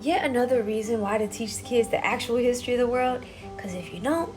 Yet another reason why to teach the kids the actual history of the world, because if you don't,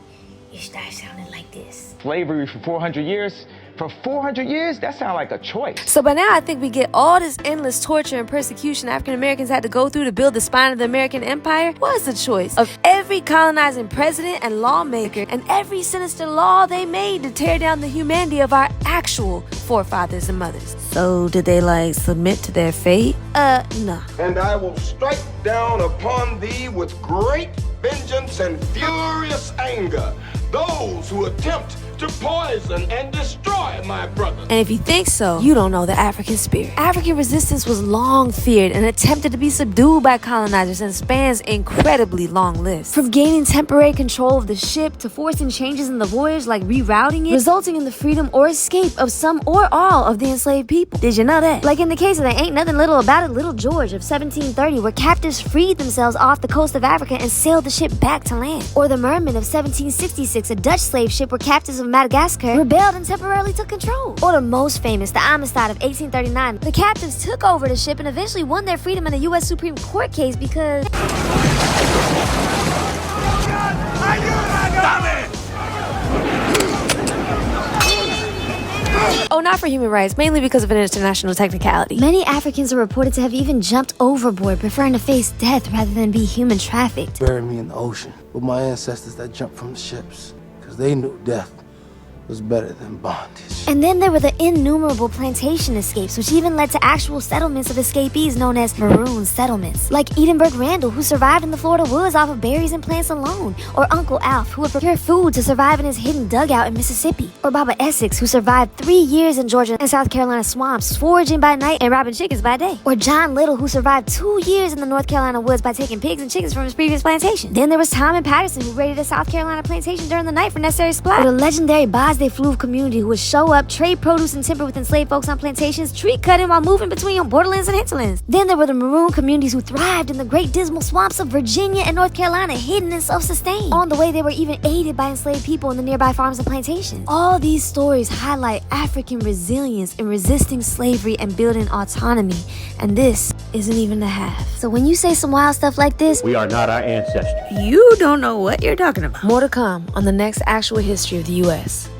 you start sounding like this. Slavery for 400 years? For 400 years? That sounds like a choice. So by now, I think we get all this endless torture and persecution African Americans had to go through to build the spine of the American empire was the choice of every colonizing president and lawmaker and every sinister law they made to tear down the humanity of our actual forefathers and mothers. So did they submit to their fate? No. And I will strike down upon thee with great vengeance and furious anger those who attempt to poison and destroy my brother. And if you think so, you don't know the African spirit. African resistance was long feared and attempted to be subdued by colonizers and spans incredibly long lists. From gaining temporary control of the ship to forcing changes in the voyage like rerouting it, resulting in the freedom or escape of some or all of the enslaved people. Did you know that? Like in the case of the Ain't Nothing Little About It Little George of 1730, where captives freed themselves off the coast of Africa and sailed the ship back to land. Or the Merman of 1766, a Dutch slave ship where captives of Madagascar rebelled and temporarily took control. Or the most famous, the Amistad of 1839. The captives took over the ship and eventually won their freedom in a U.S. Supreme Court case because... Oh, not for human rights, mainly because of an international technicality. Many Africans are reported to have even jumped overboard, preferring to face death rather than be human trafficked. Bury me in the ocean with my ancestors that jumped from the ships, because they knew death was better than bondage. And then there were the innumerable plantation escapes, which even led to actual settlements of escapees known as maroon settlements. Like Edinburgh Randall, who survived in the Florida woods off of berries and plants alone. Or Uncle Alf, who would procure food to survive in his hidden dugout in Mississippi. Or Baba Essex, who survived 3 years in Georgia and South Carolina swamps, foraging by night and robbing chickens by day. Or John Little, who survived 2 years in the North Carolina woods by taking pigs and chickens from his previous plantation. Then there was Tom and Patterson, who raided a South Carolina plantation during the night for necessary supplies. Or the legendary Baz de Fleuve community, who would show up, trade produce and timber with enslaved folks on plantations, tree cutting while moving between borderlands and hinterlands. Then there were the maroon communities who thrived in the great dismal swamps of Virginia and North Carolina, hidden and self-sustained. On the way, they were even aided by enslaved people in the nearby farms and plantations. All these stories highlight African resilience in resisting slavery and building autonomy. And this isn't even the half. So when you say some wild stuff like this, we are not our ancestors. You don't know what you're talking about. More to come on the next actual history of the U.S.